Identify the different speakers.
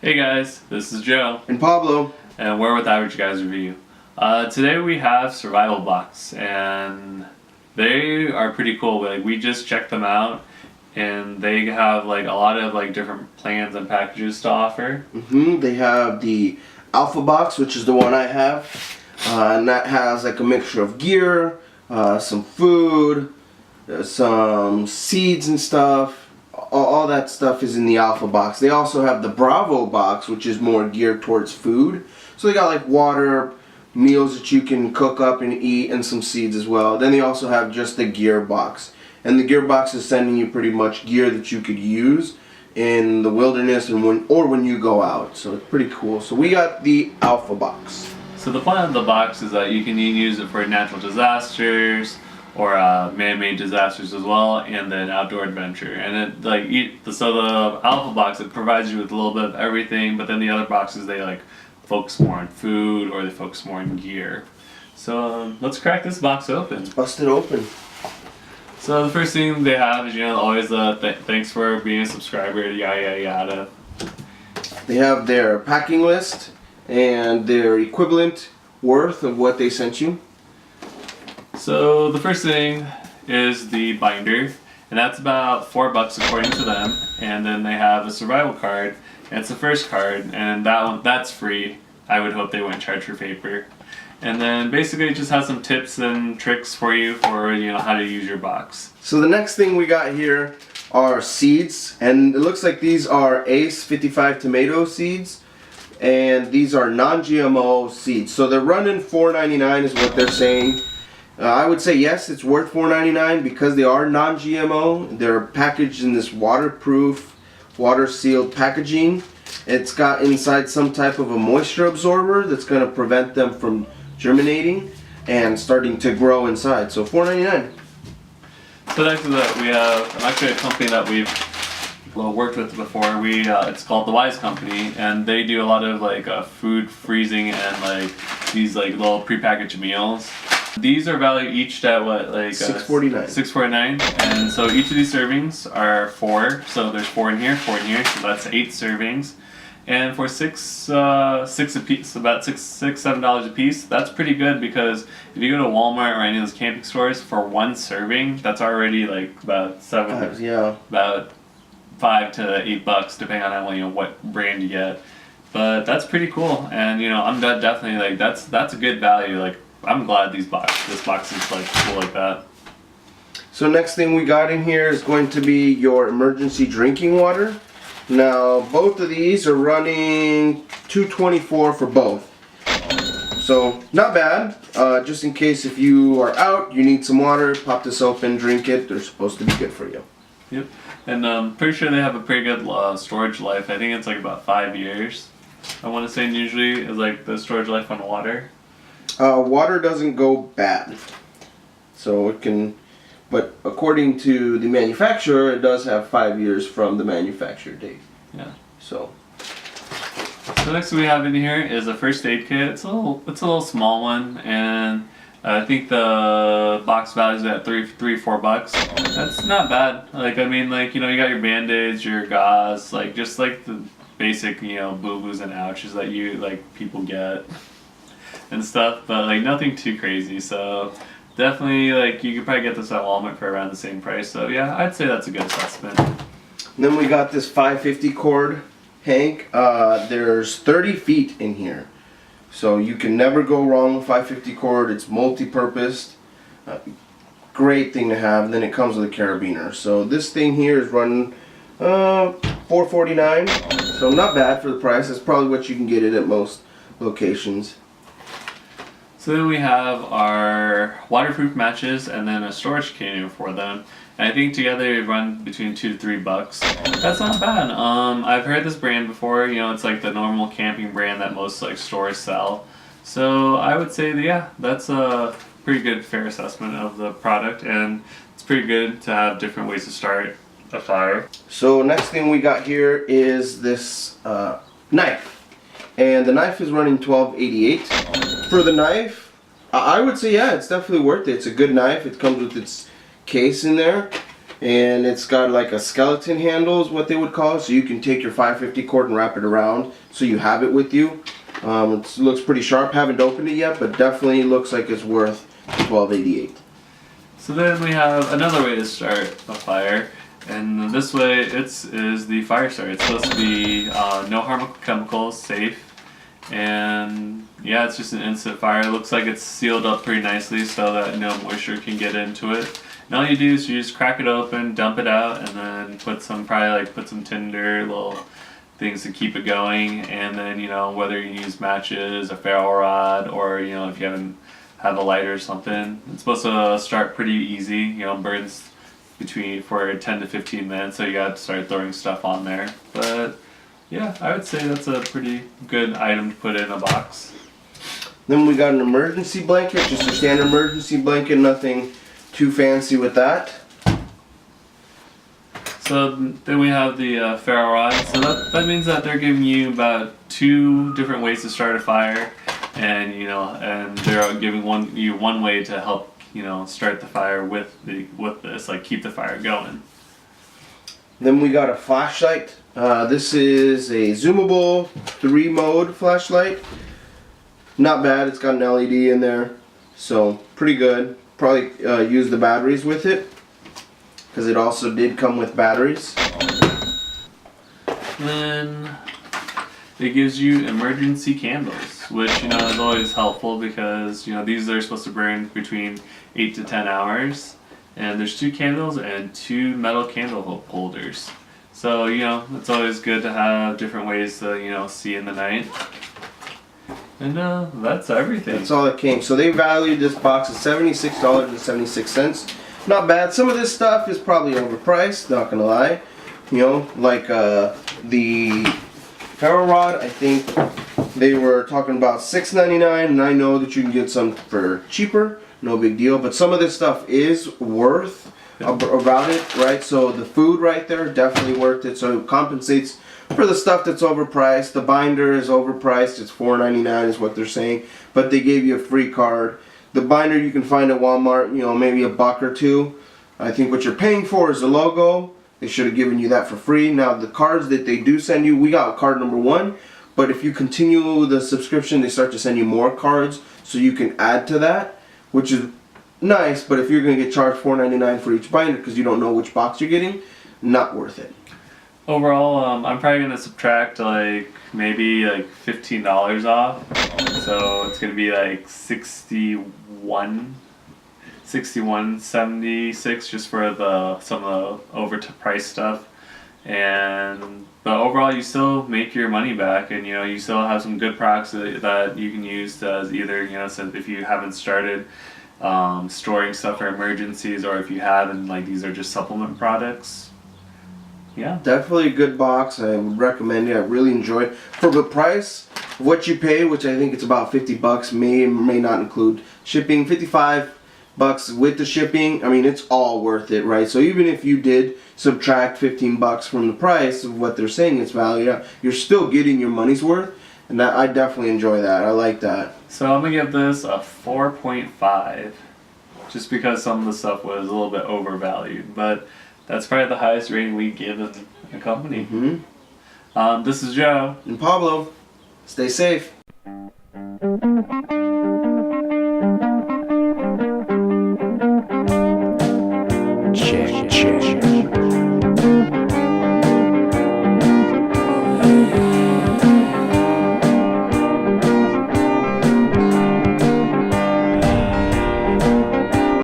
Speaker 1: Hey guys, this is Joe.
Speaker 2: And Pablo.
Speaker 1: And we're with Average Guys Review. Today we have survival box, and they are pretty cool. We just checked them out, and they have a lot of different plans and packages to offer.
Speaker 2: They have the Alpha Box, which is the one I have, and that has a mixture of gear, some food, some seeds and stuff. All that stuff is in the Alpha Box. They also have the Bravo Box, which is more geared towards food. So they got water, meals that you can cook up and eat, and some seeds as well. Then they also have just the gear box. And the gear box is sending you pretty much gear that you could use in the wilderness and when you go out. So it's pretty cool. So we got the Alpha Box.
Speaker 1: So the plan of the box is that you can use it for natural disasters, or man-made disasters as well, and then outdoor adventure. And it so the Alpha Box, it provides you with a little bit of everything, but then the other boxes, they focus more on food, or they focus more on gear. So let's crack this box open.
Speaker 2: Let's bust it open.
Speaker 1: So the first thing they have is always thanks for being a subscriber, yada yada.
Speaker 2: They have their packing list and their equivalent worth of what they sent you.
Speaker 1: So the first thing is the binder, and that's about $4 according to them. And then they have a survival card, and it's the first card, and that's free. I would hope they wouldn't charge for paper. And then basically it just has some tips and tricks for you for how to use your box.
Speaker 2: So the next thing we got here are seeds, and it looks like these are Ace 55 tomato seeds, and these are non-GMO seeds. So they're running $4.99 is what they're saying. I would say yes, it's worth $4.99 because they are non-GMO. They're packaged in this waterproof, water-sealed packaging. It's got inside some type of a moisture absorber that's going to prevent them from germinating and starting to grow inside. So $4.99.
Speaker 1: So next to that we have actually a company that we've worked with before. It's called the Wise Company, and they do a lot of food freezing and these little prepackaged meals. These are valued each at what,
Speaker 2: $6.49.
Speaker 1: $6.49, and so each of these servings are 4. So there's 4 in here, 4 in here, so that's 8 servings. And for six a piece, about $7 a piece, that's pretty good, because if you go to Walmart or any of those camping stores, for one serving, that's already about about $5 to $8, depending on what brand you get. But that's pretty cool, and I'm definitely that's a good value. I'm glad this box is cool like that.
Speaker 2: So next thing we got in here is going to be your emergency drinking water. Now both of these are running $2.24 for both. So not bad. Just in case if you are out, you need some water, pop this open, drink it. They're supposed to be good for you.
Speaker 1: Yep. And I'm pretty sure they have a pretty good storage life. I think it's about 5 years. I want to say, and usually is the storage life on water.
Speaker 2: Water doesn't go bad, so it can, but according to the manufacturer, it does have 5 years from the manufacturer date.
Speaker 1: Yeah.
Speaker 2: So
Speaker 1: next we have in here is a first aid kit. It's a little small one, and I think the box value is at $4. That's not bad. You got your band-aids, your gauze, just the basic boo-boos and ouches that people get and stuff, but nothing too crazy. So definitely you could probably get this at Walmart for around the same price. So yeah, I'd say that's a good assessment.
Speaker 2: and then we got this 550 cord, Hank. There's 30 feet in here, so you can never go wrong with 550 cord. It's multi-purposed, great thing to have. And then it comes with a carabiner. So this thing here is running $4.49, so not bad for the price. That's probably what you can get it at most locations.
Speaker 1: So then we have our waterproof matches, and then a storage container for them. And I think together they run between $2 to $3. That's not bad. I've heard this brand before. It's the normal camping brand that most stores sell. So I would say that, yeah, that's a pretty good, fair assessment of the product, and it's pretty good to have different ways to start a fire.
Speaker 2: So next thing we got here is this knife. And the knife is running $12.88. For the knife, I would say, yeah, it's definitely worth it. It's a good knife. It comes with its case in there. and it's got like a skeleton handle is what they would call it, so you can take your 550 cord and wrap it around so you have it with you. It looks pretty sharp. Haven't opened it yet, but definitely looks like it's worth $12.88.
Speaker 1: So then we have another way to start a fire, and this way is the fire starter. It's supposed to be no harmful chemicals, safe, and yeah, it's just an instant fire. It looks like it's sealed up pretty nicely so that no moisture can get into it. And all you do is you just crack it open, dump it out, and then put some tinder, little things to keep it going, and then whether you use matches, a ferro rod, or if you have a lighter or something. It's supposed to start pretty easy, burns for 10 to 15 minutes, so you got to start throwing stuff on there. But yeah, I would say that's a pretty good item to put in a box.
Speaker 2: Then we got an emergency blanket, just a standard emergency blanket, nothing too fancy with that.
Speaker 1: So then we have the ferro rod. So that means that they're giving you about 2 different ways to start a fire, and and they're giving you one way to help start the fire with this, like keep the fire going.
Speaker 2: Then we got a flashlight. This is a zoomable 3-mode flashlight. Not bad. It's got an LED in there, so pretty good. Probably use the batteries with it, because it also did come with batteries.
Speaker 1: Then it gives you emergency candles, which is always helpful because these are supposed to burn between 8 to 10 hours, and there's 2 candles and 2 metal candle holders. So it's always good to have different ways to see in the night. And that's everything.
Speaker 2: That's all it came. So they valued this box at $76.76. Not bad. Some of this stuff is probably overpriced, not gonna lie. Like the ferro rod, I think they were talking about $6.99, and I know that you can get some for cheaper, no big deal. But some of this stuff is worth about it, right? So the food right there, definitely worth it. So it compensates for the stuff that's overpriced. The binder is overpriced. It's $4.99 is what they're saying, but they gave you a free card. The binder you can find at Walmart, maybe $1 or $2. I think what you're paying for is the logo. They should have given you that for free. Now the cards that they do send you, we got card number 1, but if you continue the subscription, they start to send you more cards so you can add to that, which is nice. But if you're going to get charged $4.99 for each binder because you don't know which box you're getting, not worth it.
Speaker 1: Overall, I'm probably going to subtract maybe $15 off, so it's going to be like $61.76 just for some of the overpriced stuff. But overall, you still make your money back, and you still have some good products that you can use as either so if you haven't started storing stuff for emergencies, or if you have and these are just supplement products. Yeah,
Speaker 2: definitely a good box. I would recommend it. I really enjoy it. For the price of what you pay, which I think it's about $50, may not include shipping. $55 with the shipping. I mean, it's all worth it, right? So even if you did subtract $15 from the price of what they're saying it's valued, you're still getting your money's worth, and I definitely enjoy that. I like that.
Speaker 1: So I'm gonna give this a 4.5, just because some of the stuff was a little bit overvalued, but that's probably the highest rating we've given a company.
Speaker 2: Mm-hmm.
Speaker 1: This is Joe.
Speaker 2: And Pablo. Stay safe. Check.